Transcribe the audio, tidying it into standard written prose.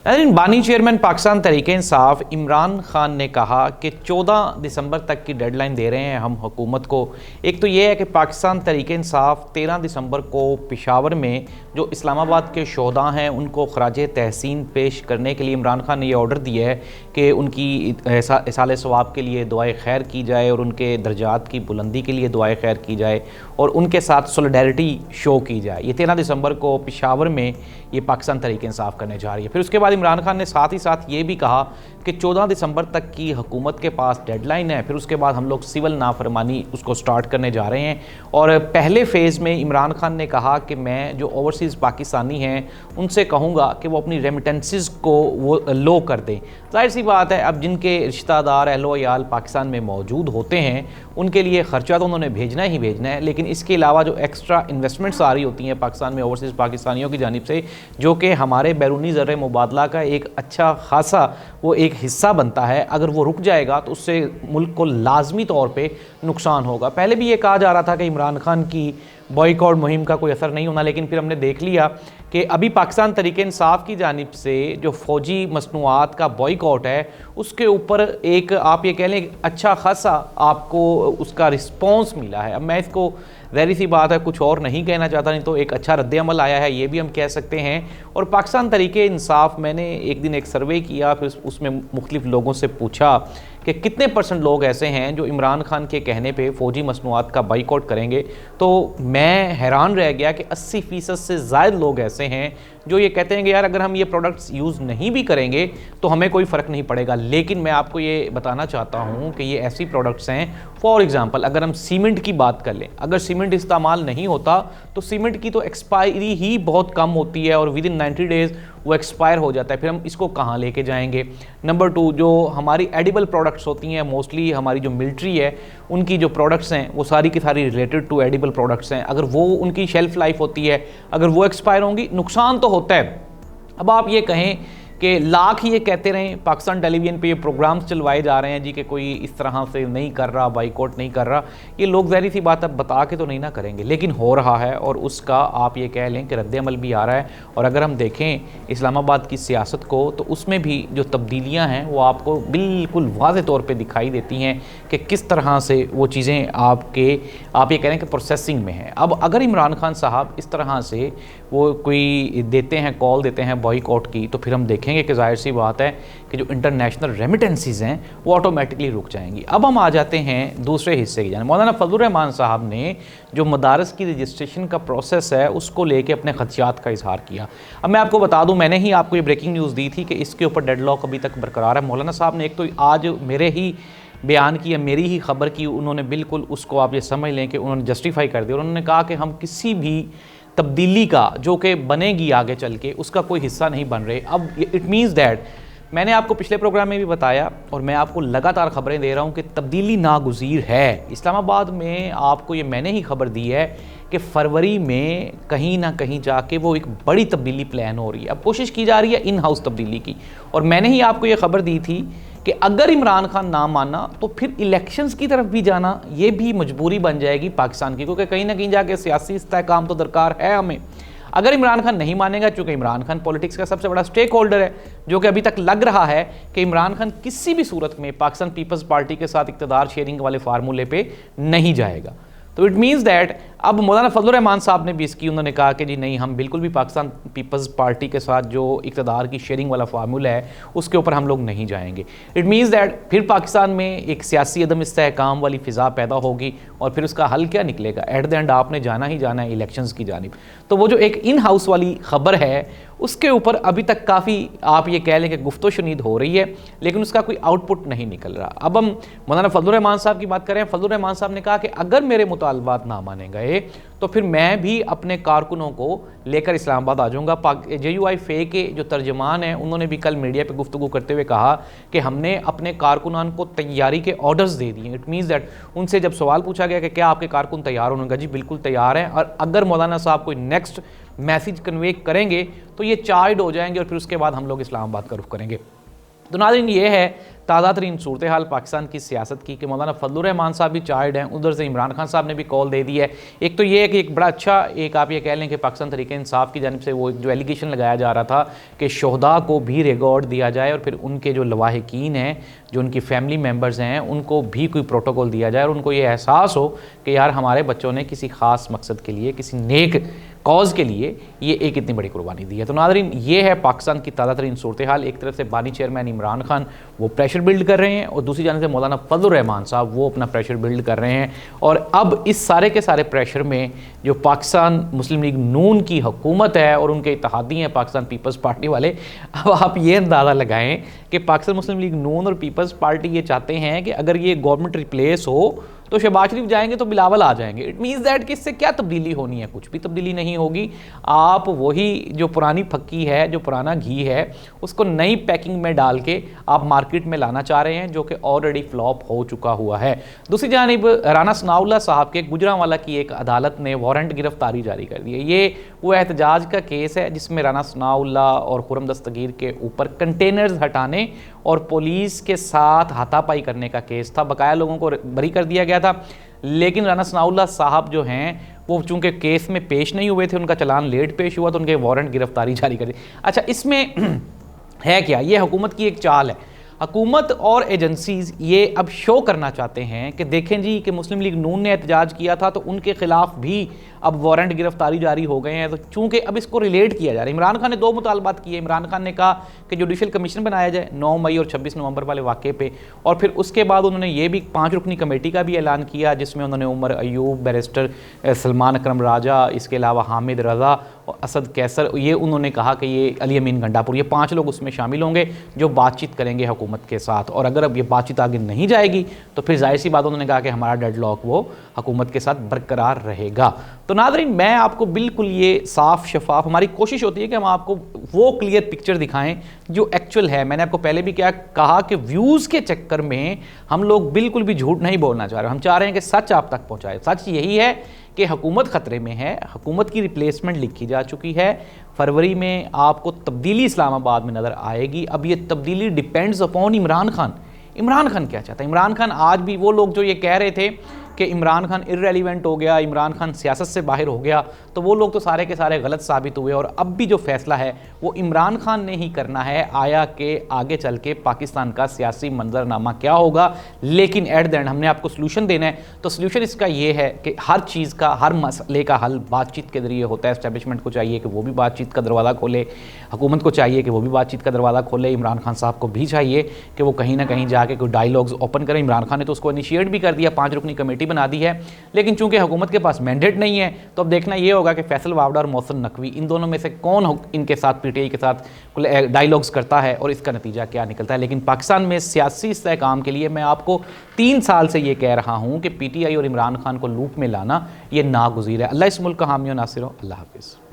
नाज़रीन, बानी चेयरमैन पाकिस्तान तहरीक-ए-इंसाफ इमरान खान ने कहा कि 14 दिसंबर तक की डेडलाइन दे रहे हैं हम हुकूमत को। एक तो ये है कि पाकिस्तान तहरीक-ए-इंसाफ 13 दिसंबर को पेशावर में जो इस्लामाबाद के शोहदा हैं उनको खराज तहसीन पेश करने के लिए इमरान खान ने ये ऑर्डर दिया है कि उनकी इसाले सवाब के लिए दुआए खैर की जाए और उनके दर्जात की बुलंदी के लिए दुआए खैर की जाए और उनके साथ सोलिडेरिटी शो की जाए। ये 13 दिसंबर को पेशावर में ये पाकिस्तान तहरीक-ए-इंसाफ करने जा रही है। फिर उसके बाद इमरान खान ने साथ ही साथ ये भी कहा कि 14 दिसंबर तक की हुकूमत के पास डेडलाइन है, फिर उसके बाद हम लोग सिविल नाफरमानी उसको स्टार्ट करने जा रहे हैं। और पहले फ़ेज़ में इमरान खान ने कहा कि मैं जो ओवरसीज़ पाकिस्तानी हैं उनसे कहूँगा कि वो अपनी रेमिटेंसेस को वो लो कर दें। जाहिर सी बात है, अब जिनके रिश्तेदार अहलो याल पाकिस्तान में मौजूद होते हैं उनके लिए ख़र्चा तो उन्होंने भेजना ही भेजना है, लेकिन इसके अलावा जो एक्स्ट्रा इन्वेस्टमेंट्स आ रही होती हैं पाकिस्तान में ओवरसीज़ पाकिस्तानियों की जानिब से, जो कि हमारे बैरूनी ज़र मुबादला का एक अच्छा खासा वो एक हिस्सा बनता है, अगर वो रुक जाएगा तो उससे मुल्क को लाजमी तौर पे नुकसान होगा। पहले भी ये कहा जा रहा था कि इमरान खान की बॉयकॉट मुहिम का कोई असर नहीं होना, लेकिन फिर हमने देख लिया कि अभी पाकिस्तान तहरीक-ए-इंसाफ की जानिब से जो फ़ौजी मसनूआत का बॉयकॉट है उसके ऊपर एक आप ये कह लें अच्छा खासा आपको उसका रिस्पॉन्स मिला है। अब मैं इसको ज़ाहिर सी बात है कुछ और नहीं कहना चाहता, नहीं तो एक अच्छा रद्द-ए-अमल आया है ये भी हम कह सकते हैं। और पाकिस्तान तहरीक-ए-इंसाफ, मैंने एक दिन एक सर्वे किया, फिर उसमें मुख्तलिफ लोगों से पूछा कि कितने % लोग ऐसे हैं जो इमरान खान के कहने पे फ़ौजी मसनूआत का बाइकआउट करेंगे, तो मैं हैरान रह गया कि 80% से ज़ायद लोग ऐसे हैं जो ये कहते हैं कि यार अगर हम ये प्रोडक्ट्स यूज़ नहीं भी करेंगे तो हमें कोई फ़र्क नहीं पड़ेगा। लेकिन मैं आपको ये बताना चाहता हूँ कि ये ऐसी प्रोडक्ट्स हैं, फॉर एग्ज़ाम्पल अगर हम सीमेंट की बात कर लें, अगर सीमेंट इस्तेमाल नहीं होता तो सीमेंट की तो एक्सपायरी ही बहुत कम होती है और विद इन 90 डेज़ वो एक्सपायर हो जाता है। फिर हम इसको कहाँ लेके जाएंगे। नंबर 2, जो हमारी एडिबल प्रोडक्ट्स होती हैं, मोस्टली हमारी जो मिलिट्री है उनकी जो प्रोडक्ट्स हैं वो सारी की सारी रिलेटेड टू एडिबल प्रोडक्ट्स हैं। अगर वो उनकी शेल्फ़ लाइफ होती है, अगर वो एक्सपायर होंगी, नुकसान तो होता है। अब आप ये कहें कि लाख ये कहते रहें, पाकिस्तान टेलीविज़न पे ये प्रोग्राम्स चलवाए जा रहे हैं जी कि कोई इस तरह से नहीं कर रहा, बाइकआउट नहीं कर रहा, ये लोग ज़ाहिर सी बात अब बता के तो नहीं ना करेंगे, लेकिन हो रहा है और उसका आप ये कह लें कि रद्द-ए-अमल भी आ रहा है। और अगर हम देखें इस्लामाबाद की सियासत को तो उसमें भी जो तब्दीलियाँ हैं वो आपको बिल्कुल वाज़े तौर पर दिखाई देती हैं कि किस तरह से वो चीज़ें आप ये कह लें कि प्रोसेसिंग में हैं। अब अगर इमरान खान साहब इस तरह से वो कोई देते हैं, कॉल देते हैं बॉयकॉट की, तो फिर हम देखेंगे कि जाहिर सी बात है कि जो इंटरनेशनल रेमिटेंसीज़ हैं वो ऑटोमेटिकली रुक जाएंगी। अब हम आ जाते हैं दूसरे हिस्से की जानिब। मौलाना फजलुर रहमान साहब ने जो मदारस की रजिस्ट्रेशन का प्रोसेस है उसको लेके अपने खदशात का इजहार किया। अब मैं आपको बता दूं, मैंने ही आपको ये ब्रेकिंग न्यूज़ दी थी कि इसके ऊपर डेडलॉक अभी तक बरकरार है। मौलाना साहब ने एक तो आज मेरे ही बयान किया, मेरी ही खबर की, उन्होंने बिल्कुल उसको आप ये समझ लें कि उन्होंने जस्टिफाई कर दिया। उन्होंने कहा कि हम किसी भी तब्दीली का जो कि बनेगी आगे चल के उसका कोई हिस्सा नहीं बन रहे। अब इट मीन्स दैट मैंने आपको पिछले प्रोग्राम में भी बताया और मैं आपको लगातार खबरें दे रहा हूँ कि तब्दीली नागुज़ीर है। इस्लामाबाद में आपको ये मैंने ही खबर दी है कि फरवरी में कहीं ना कहीं जाके वो एक बड़ी तब्दीली प्लान हो रही है। अब कोशिश की जा रही है इन हाउस तब्दीली की, और मैंने ही आपको ये खबर दी थी कि अगर इमरान खान ना माना तो फिर इलेक्शंस की तरफ भी जाना ये भी मजबूरी बन जाएगी पाकिस्तान की, क्योंकि कहीं ना कहीं जाके सियासी इस्तेहकाम तो दरकार है हमें। अगर इमरान खान नहीं मानेगा, चूँकि इमरान खान पॉलिटिक्स का सबसे बड़ा स्टेक होल्डर है, जो कि अभी तक लग रहा है कि इमरान खान किसी भी सूरत में पाकिस्तान पीपल्स पार्टी के साथ इक़्तिदार शेयरिंग वाले फार्मूले पे नहीं जाएगा। तो इट मीन्स दैट अब मौलाना फजलुर रहमान साहब ने भी इसकी, उन्होंने कहा कि जी नहीं, हम बिल्कुल भी पाकिस्तान पीपल्स पार्टी के साथ जो इक़्तिदार की शेयरिंग वाला फार्मूला है उसके ऊपर हम लोग नहीं जाएंगे। इट मीन्स दैट फिर पाकिस्तान में एक सियासी अदम इस्तेहकाम वाली फ़िज़ा पैदा होगी और फिर उसका हल क्या निकलेगा? एट द एंड आपने जाना ही जाना है इलेक्शंस की जानिब। तो वो जो एक इन हाउस वाली ख़बर है उसके ऊपर अभी तक काफ़ी आप ये कह लें कि गुफ्तो शुनीद हो रही है, लेकिन उसका कोई आउटपुट नहीं निकल रहा। अब हम मौलाना फजलुर रहमान साहब की बात करें। फजलुर रहमान साहब ने कहा कि अगर मेरे मुतालबात ना माने गए तो फिर मैं भी अपने कारकुनों को लेकर इस्लामाबाद आ जाऊँगा। JUI के जो तर्जमान हैं उन्होंने भी कल मीडिया पे गुफ्तगू करते हुए कहा कि हमने अपने कारकुनान को तैयारी के ऑर्डर्स दे दिए। इट मीन्स दैट उनसे जब सवाल पूछा गया कि क्या आपके कारकुन तैयार, उन्होंने कहा जी बिल्कुल तैयार हैं, और अगर मौलाना साहब कोई नेक्स्ट मैसेज कन्वे करेंगे तो ये चार्ज हो जाएंगे और फिर उसके बाद हम लोग इस्लामाबाद का रुख करेंगे। तो नाज़रीन ये है ताज़ा तरीन सूरत हाल पाकिस्तान की सियासत की कि मौलाना फजलुर रहमान साहब भी चार्ड हैं, उधर से इमरान खान साहब ने भी कॉल दे दी है। एक तो ये है कि एक बड़ा अच्छा एक आप ये कह लें कि पाकिस्तान तहरीक इंसाफ की जानिब से वो जो एलिगेशन लगाया जा रहा था कि शहदा को भी रिकॉर्ड दिया जाए और फिर उनके जो लवाहिकीन हैं, जो उनकी फैमिली मेम्बर्स हैं, उनको भी कोई प्रोटोकॉल दिया जाए और उनको ये एहसास हो कि यार हमारे बच्चों ने किसी ख़ास मकसद के लिए, किसी नेक कॉज के लिए ये एक इतनी बड़ी कुर्बानी दी है। तो नाज़रीन ये है पाकिस्तान की ताज़ा तरीन सूरत हाल। एक तरफ से बानी चेयरमैन इमरान खान वो प्रेशर बिल्ड कर रहे हैं और दूसरी जाने से मौलाना फजलुर रहमान साहब वो अपना प्रेशर बिल्ड कर रहे हैं। और अब इस सारे के सारे प्रेशर में जो पाकिस्तान मुस्लिम लीग नून की हुकूमत है और उनके इत्तेहादी हैं पाकिस्तान पीपल्स पार्टी वाले, अब आप ये अंदाज़ा लगाएं कि पाकिस्तान मुस्लिम लीग नून और पीपल्स पार्टी ये चाहते हैं कि अगर ये गवर्नमेंट रिप्लेस हो तो शहबाज शरीफ जाएंगे तो बिलावल आ जाएंगे। इट मीन्स दैट कि इससे क्या तब्दीली होनी है, कुछ भी तब्दीली नहीं होगी। आप वही जो पुरानी फक्की है, जो पुराना घी है, उसको नई पैकिंग में डाल के आप मार्केट में लाना चाह रहे हैं, जो कि ऑलरेडी फ्लॉप हो चुका हुआ है। दूसरी जानिब राना सनाउल्लाह साहब के गुजरांवाला की एक अदालत ने वारंट गिरफ्तारी जारी कर दी है। ये वो एहतजाज का केस है जिसमें राना सनाउल्लाह और खुर्रम दस्तगीर के ऊपर कंटेनर्स हटाने और पुलिस के साथ हाथापाई करने का केस था। बकाया लोगों को बरी कर दिया गया था, लेकिन राना सनाउल्लाह साहब जो हैं वो चूंकि केस में पेश नहीं हुए थे, उनका चालान लेट पेश हुआ तो उनके वारंट गिरफ्तारी जारी कर दी। अच्छा, इसमें है क्या, ये हुकूमत की एक चाल है। हुकूमत और एजेंसीज़ ये अब शो करना चाहते हैं कि देखें जी कि मुस्लिम लीग नून ने एहतजाज किया था तो उनके खिलाफ भी अब वारंट गिरफ्तारी जारी हो गए हैं। तो चूंकि अब इसको रिलेट किया जा रहा है, इमरान खान ने दो मुतालबात किए। इमरान खान ने कहा कि जुडिशल कमीशन बनाया जाए 9 मई और 26 नवंबर वाले वाक़े पे, और फिर उसके बाद उन्होंने ये भी 5 रुकनी कमेटी का भी ऐलान किया जिसमें उन्होंने उमर अयूब, बैरिस्टर सलमान अकरम राजा, इसके अलावा हामिद रज़ा और असद कैसर, ये उन्होंने कहा कि ये अली अमीन गंडापुर, ये 5 लोग उसमें शामिल होंगे जो बातचीत करेंगे हुकूमत के साथ। और अगर अब ये बातचीत आगे नहीं जाएगी तो फिर जाहिर सी बात उन्होंने कहा कि हमारा डेडलॉक वो हुकूमत के साथ बरकरार रहेगा। तो नाज़रीन मैं आपको बिल्कुल ये साफ शफाफ, हमारी कोशिश होती है कि हम आपको वो क्लियर पिक्चर दिखाएं जो एक्चुअल है। मैंने आपको पहले भी क्या कहा कि व्यूज़ के चक्कर में हम लोग बिल्कुल भी झूठ नहीं बोलना चाह रहे, हम चाह रहे हैं कि सच आप तक पहुँचाए। सच यही है कि हुकूमत ख़तरे में है, हुकूमत की रिप्लेसमेंट लिखी जा चुकी है। फरवरी में आपको तब्दीली इस्लामाबाद में नज़र आएगी। अब ये तब्दीली डिपेंड्स अपॉन इमरान खान। इमरान खान क्या चाहता है? इमरान खान आज भी वो लोग जो ये कह रहे थे कि इमरान खान इर्रेलिवेंट हो गया, इमरान खान सियासत से बाहर हो गया, तो वो लोग तो सारे के सारे गलत साबित हुए। और अब भी जो फैसला है वो इमरान खान ने ही करना है आया कि आगे चल के पाकिस्तान का सियासी मंजरनामा क्या होगा। लेकिन एट द एंड हमने आपको सोल्यूशन देना है, तो सोल्यूशन इसका ये है कि हर चीज़ का, हर मसले का हल बातचीत के जरिए होता है। एस्टेब्लिशमेंट को चाहिए कि वो भी बातचीत का दरवाज़ा खोले, हुकूमत को चाहिए कि वो भी बातचीत का दरवाज़ा खोले, इमरान खान साहब को भी चाहिए कि वो कहीं ना कहीं जाके कोई डायलॉग्स ओपन करें। इमरान खान ने तो उसको इनिशिएट भी कर दिया, 5 रुकनी कमेटी बना दी है, लेकिन चूंकि हुकूमत के पास मैंडेट नहीं है तो अब देखना ये होगा कि फैसल वावड़ा और मोहसिन नकवी इन दोनों में से कौन इनके साथ पीटीआई के साथ डायलॉग्स करता है और इसका नतीजा क्या निकलता है। लेकिन पाकिस्तान में सियासी इस्तेहकाम के लिए मैं आपको 3 साल से ये कह रहा हूँ कि पीटीआई और इमरान खान को लूप में लाना ये नागुज़ीर है। अल्लाह इस मुल्क का हामी व नासिर हो। अल्लाह हाफिज़।